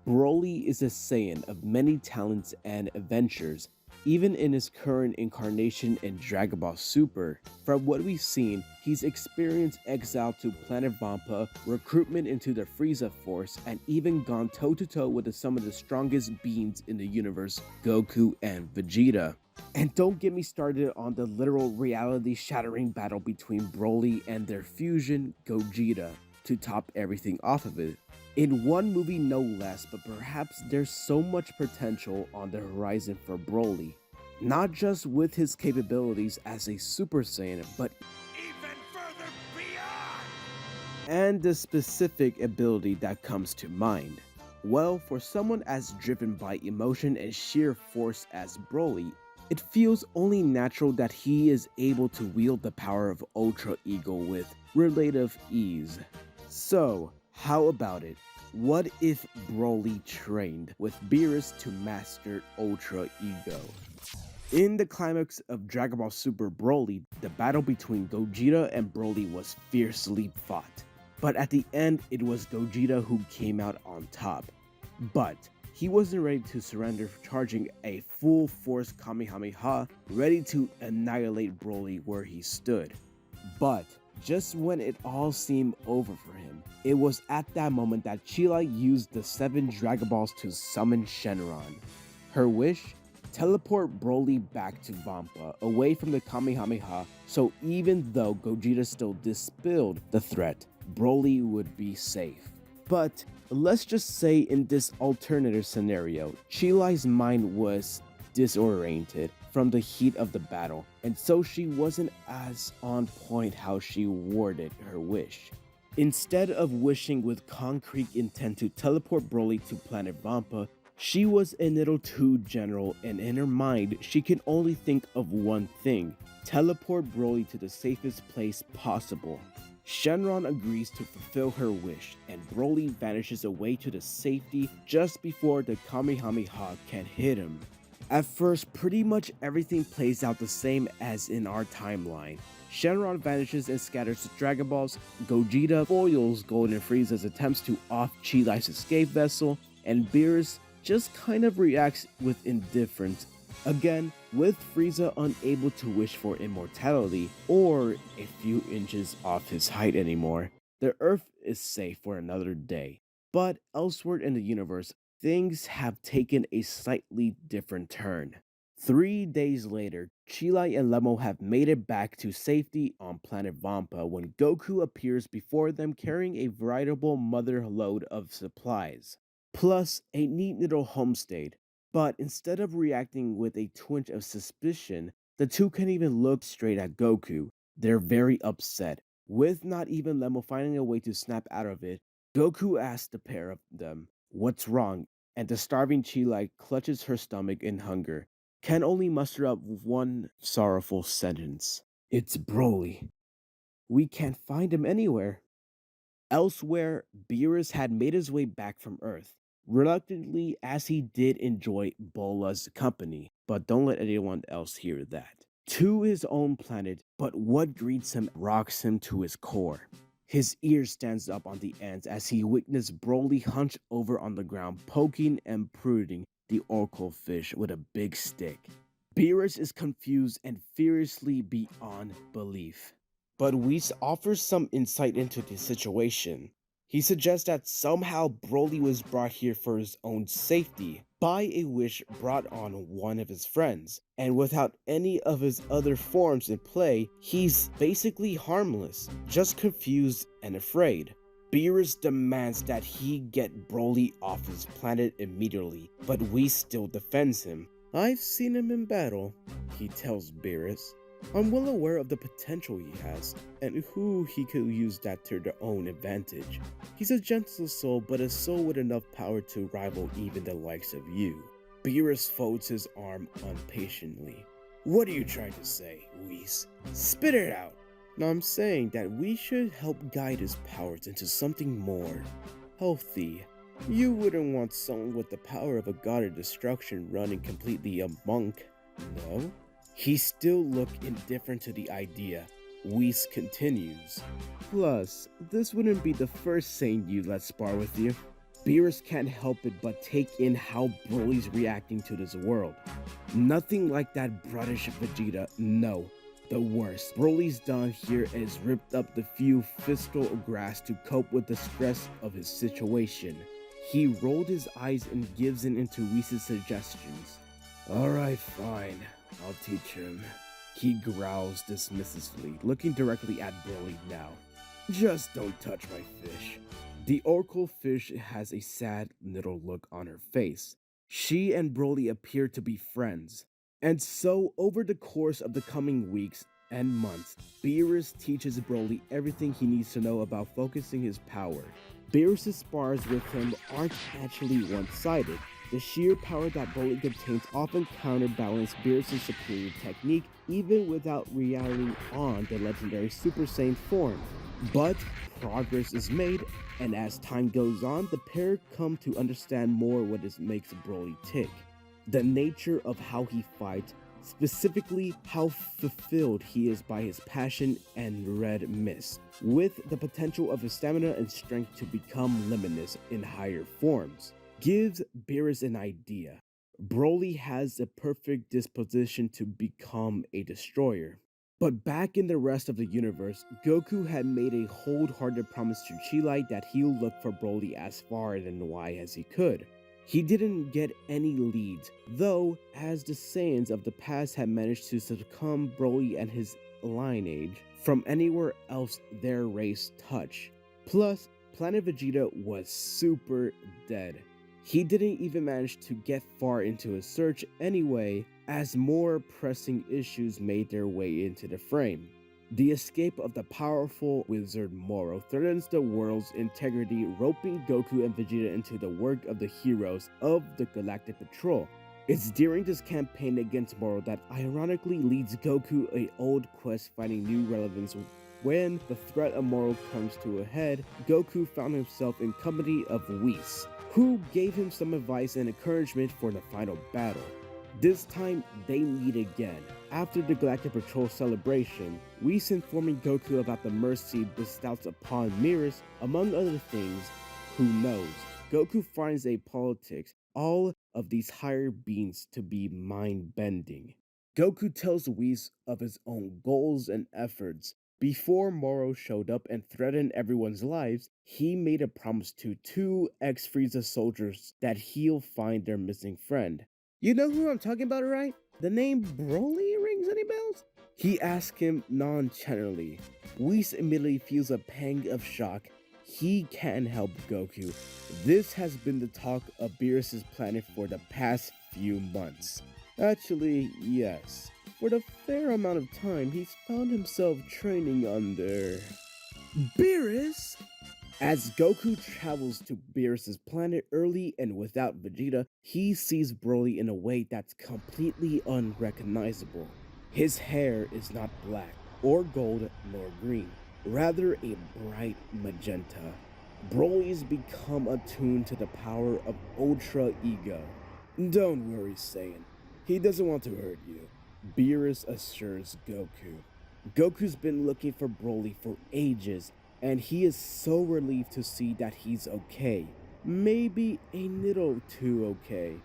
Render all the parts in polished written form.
Broly is a Saiyan of many talents and adventures, even in his current incarnation in Dragon Ball Super. From what we've seen, he's experienced exile to Planet Vampa, recruitment into the Frieza Force, and even gone toe-to-toe with some of the strongest beings in the universe, Goku and Vegeta. And don't get me started on the literal reality-shattering battle between Broly and their fusion, Gogeta, to top everything off of it. In one movie no less, but perhaps there's so much potential on the horizon for Broly. Not just with his capabilities as a Super Saiyan, but even further beyond! and the specific ability that comes to mind. Well, for someone as driven by emotion and sheer force as Broly, it feels only natural that he is able to wield the power of Ultra Ego with relative ease. So, how about it? What if Broly trained with Beerus to master Ultra Ego? In the climax of Dragon Ball Super Broly, the battle between Gogeta and Broly was fiercely fought. But at the end, it was Gogeta who came out on top. But he wasn't ready to surrender, charging a full force Kamehameha, ready to annihilate Broly where he stood. But just when it all seemed over for him, it was at that moment that Chila used the 7 Dragon Balls to summon Shenron. Her wish? Teleport Broly back to Vampa, away from the Kamehameha, so even though Gogeta still dispelled the threat, Broly would be safe. But let's just say in this alternative scenario, Chilai's mind was disoriented from the heat of the battle, and so she wasn't as on point how she worded her wish. Instead of wishing with concrete intent to teleport Broly to planet Vampa, she was a little too general, and in her mind, she can only think of one thing: teleport Broly to the safest place possible. Shenron agrees to fulfill her wish, and Broly vanishes away to the safety just before the Kamehameha can hit him. At first, pretty much everything plays out the same as in our timeline. Shenron vanishes and scatters the Dragon Balls, Gogeta foils Golden Frieza's attempts to off Brolys Escape vessel, and Beerus just kind of reacts with indifference. Again, with Frieza unable to wish for immortality or a few inches off his height anymore, the Earth is safe for another day. But elsewhere in the universe, things have taken a slightly different turn. 3 days later, Chilai and Lemo have made it back to safety on planet Vampa when Goku appears before them carrying a veritable mother load of supplies, plus a neat little homestead. But instead of reacting with a twinge of suspicion, the two can't even look straight at Goku. They're very upset. With not even Lemo finding a way to snap out of it, Goku asks the pair of them what's wrong, and the starving Chilai clutches her stomach in hunger, can only muster up one sorrowful sentence: "It's Broly. We can't find him anywhere." Elsewhere, Beerus had made his way back from Earth, reluctantly as he did enjoy Bola's company, but don't let anyone else hear that, to his own planet, but what greets him rocks him to his core. His ear stands up on the ends as he witnessed Broly hunched over on the ground, poking and prodding the oracle fish with a big stick. Beerus is confused and furiously beyond belief. But Whis offers some insight into the situation. He suggests that somehow Broly was brought here for his own safety by a wish brought on one of his friends, and without any of his other forms in play, he's basically harmless, just confused and afraid. Beerus demands that he get Broly off his planet immediately, but Whis still defends him. "I've seen him in battle," he tells Beerus. "I'm well aware of the potential he has, and who he could use that to their own advantage. He's a gentle soul, but a soul with enough power to rival even the likes of you." Beerus folds his arm impatiently. "What are you trying to say, Whis? Spit it out!" "I'm saying that we should help guide his powers into something more healthy. You wouldn't want someone with the power of a god of destruction running completely amok, no?" He still looked indifferent to the idea. Whis continues. "Plus, this wouldn't be the first Saiyan you let spar with you. Beerus can't help it but take in how Broly's reacting to this world. Nothing like that brutish Vegeta, no. The worst Broly's done here is ripped up the few fistal grass to cope with the stress of his situation. He rolled his eyes and gives in to Whis' suggestions. Alright, fine. I'll teach him. He growls dismissively, looking directly at Broly now. Just don't touch my fish. The Oracle fish has a sad little look on her face. She and Broly appear to be friends. And so, over the course of the coming weeks and months, Beerus teaches Broly everything he needs to know about focusing his power. Beerus' spars with him aren't actually one-sided. The sheer power that Broly contains often counterbalance Beerus' superior technique even without relying on the legendary Super Saiyan form. But progress is made, and as time goes on, the pair come to understand more what makes Broly tick. The nature of how he fights, specifically how fulfilled he is by his passion and red mist, with the potential of his stamina and strength to become limitless in higher forms, gives Beerus an idea. Broly has the perfect disposition to become a destroyer. But back in the rest of the universe, Goku had made a wholehearted promise to Chi that he'll look for Broly as far and wide as he could. He didn't get any leads, though, as the Saiyans of the past had managed to succumb Broly and his lineage from anywhere else their race touched. Plus, Planet Vegeta was super dead. He didn't even manage to get far into his search anyway, as more pressing issues made their way into the frame. The escape of the powerful wizard Moro threatens the world's integrity, roping Goku and Vegeta into the work of the heroes of the Galactic Patrol. It's during this campaign against Moro that ironically leads Goku an old quest finding new relevance. When the threat of Moro comes to a head, Goku found himself in company of Whis, who gave him some advice and encouragement for the final battle. This time, they meet again. After the Galactic Patrol celebration, Whis informing Goku about the mercy bestowed upon Beerus, among other things. Who knows? Goku finds a politics all of these higher beings to be mind-bending. Goku tells Whis of his own goals and efforts. Before Moro showed up and threatened everyone's lives, he made a promise to two ex-Frieza soldiers that he'll find their missing friend. You know who I'm talking about, right? The name Broly rings any bells? He asked him nonchalantly. Whis immediately feels a pang of shock. He can't help Goku. This has been the talk of Beerus' planet for the past few months. Actually, yes. For the fair amount of time, he's found himself training under Beerus. As Goku travels to Beerus' planet early and without Vegeta, he sees Broly in a way that's completely unrecognizable. His hair is not black or gold nor green, rather a bright magenta. Broly's become attuned to the power of Ultra Ego. Don't worry, Saiyan. He doesn't want to hurt you, Beerus assures Goku. Goku's been looking for Broly for ages, and he is so relieved to see that he's okay. Maybe a little too okay.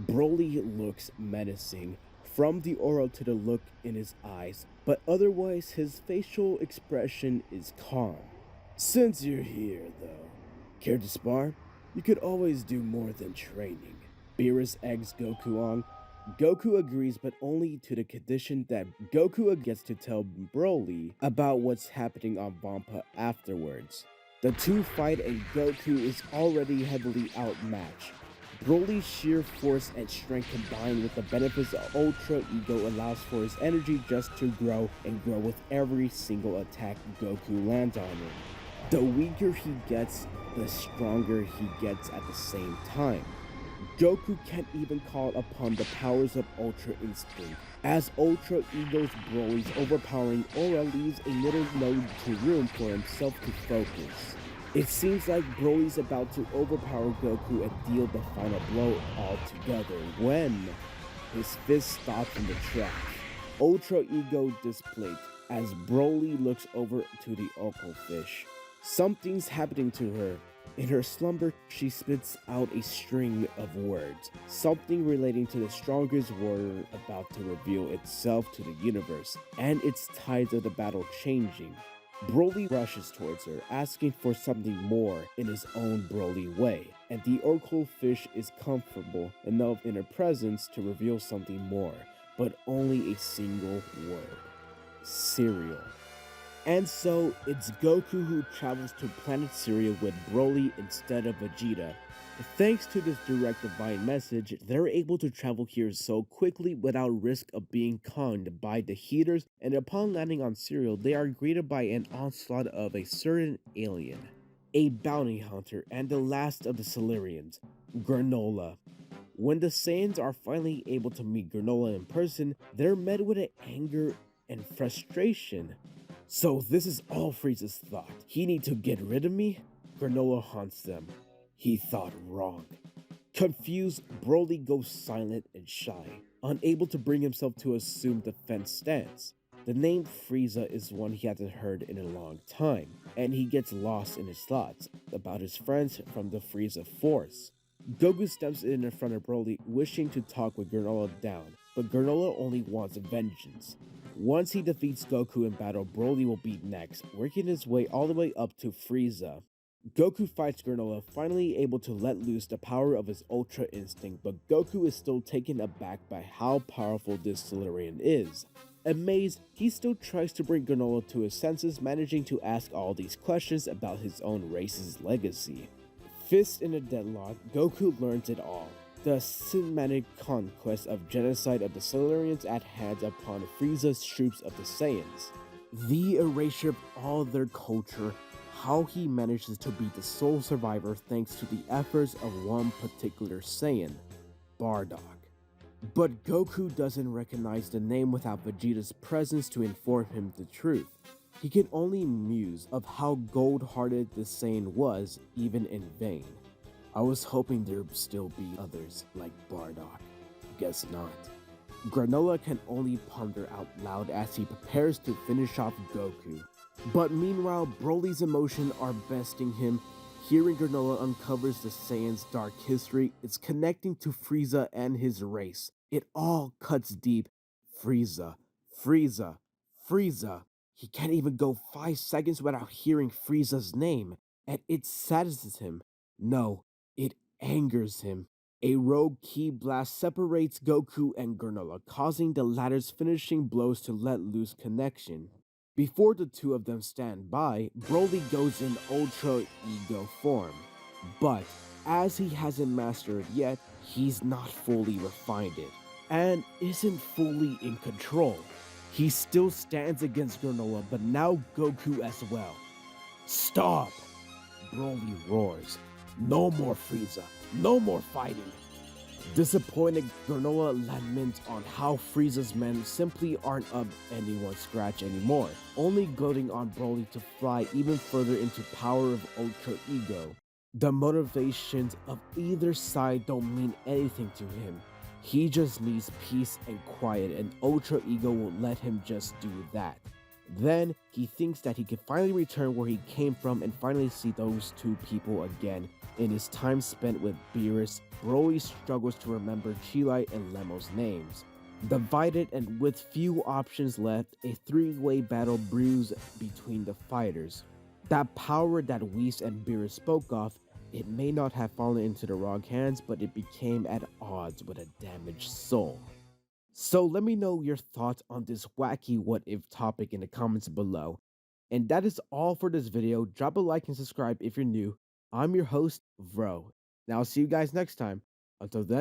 Broly looks menacing, from the aura to the look in his eyes, but otherwise his facial expression is calm. Since you're here, though, care to spar? You could always do more than training. Beerus eggs Goku on. Goku agrees, but only to the condition that Goku gets to tell Broly about what's happening on Vampa afterwards. The two fight and Goku is already heavily outmatched. Broly's sheer force and strength combined with the benefits of Ultra Ego allows for his energy just to grow and grow with every single attack Goku lands on him. The weaker he gets, the stronger he gets at the same time. Goku can't even call upon the powers of Ultra Instinct, as Ultra Ego's Broly's overpowering aura leaves a little to room for himself to focus. It seems like Broly's about to overpower Goku and deal the final blow altogether when his fist stops in the tracks. Ultra Ego displayed as Broly looks over to the Oracle Fish. Something's happening to her. In her slumber, she spits out a string of words, something relating to the strongest warrior about to reveal itself to the universe, and its tides of the battle changing. Broly rushes towards her, asking for something more in his own Broly way, and the Oracle fish is comfortable enough in her presence to reveal something more, but only a single word: cereal. And so, it's Goku who travels to planet Syria with Broly instead of Vegeta. Thanks to this direct divine message, they're able to travel here so quickly without risk of being conned by the heaters, and upon landing on Syria, they are greeted by an onslaught of a certain alien, a bounty hunter, and the last of the Silurians, Granola. When the Saiyans are finally able to meet Granola in person, they're met with anger and frustration. So this is all Frieza's thought. He need to get rid of me? Granola haunts them. He thought wrong. Confused, Broly goes silent and shy, unable to bring himself to assume defense stance. The name Frieza is one he hasn't heard in a long time, and he gets lost in his thoughts about his friends from the Frieza Force. Goku steps in front of Broly, wishing to talk with Granola down, but Granola only wants vengeance. Once he defeats Goku in battle, Broly will be next, working his way all the way up to Frieza. Goku fights Granola, finally able to let loose the power of his Ultra Instinct, but Goku is still taken aback by how powerful this Silurian is. Amazed, he still tries to bring Granola to his senses, managing to ask all these questions about his own race's legacy. Fist in a deadlock, Goku learns it all. The cinematic conquest of genocide of the Silurians at hand upon Frieza's troops of the Saiyans. The erasure of all their culture, how he manages to be the sole survivor thanks to the efforts of one particular Saiyan, Bardock. But Goku doesn't recognize the name without Vegeta's presence to inform him the truth. He can only muse of how gold-hearted the Saiyan was, even in vain. I was hoping there'd still be others like Bardock. Guess not. Granola can only ponder out loud as he prepares to finish off Goku. But meanwhile, Broly's emotions are besting him. Hearing Granola uncovers the Saiyan's dark history, it's connecting to Frieza and his race. It all cuts deep. Frieza, Frieza, Frieza. He can't even go 5 seconds without hearing Frieza's name, and it saddens him. No, it angers him. A rogue ki blast separates Goku and Granola, causing the latter's finishing blows to let loose connection. Before the two of them stand by, Broly goes in Ultra Ego form. But, as he hasn't mastered it yet, he's not fully refined it, and isn't fully in control. He still stands against Granola, but now Goku as well. Stop! Broly roars. No more Frieza. No more fighting. Disappointed, Granola laments on how Frieza's men simply aren't up anyone's scratch anymore, only gloating on Broly to fly even further into power of Ultra Ego. The motivations of either side don't mean anything to him. He just needs peace and quiet, and Ultra Ego won't let him just do that. Then, he thinks that he can finally return where he came from and finally see those two people again. In his time spent with Beerus, Broly struggles to remember Chilai and Lemo's names. Divided and with few options left, a three-way battle brews between the fighters. That power that Whis and Beerus spoke of, it may not have fallen into the wrong hands, but it became at odds with a damaged soul. So let me know your thoughts on this wacky what-if topic in the comments below. And that is all for this video. Drop a like and subscribe if you're new. I'm your host, Vro. Now I'll see you guys next time. Until then.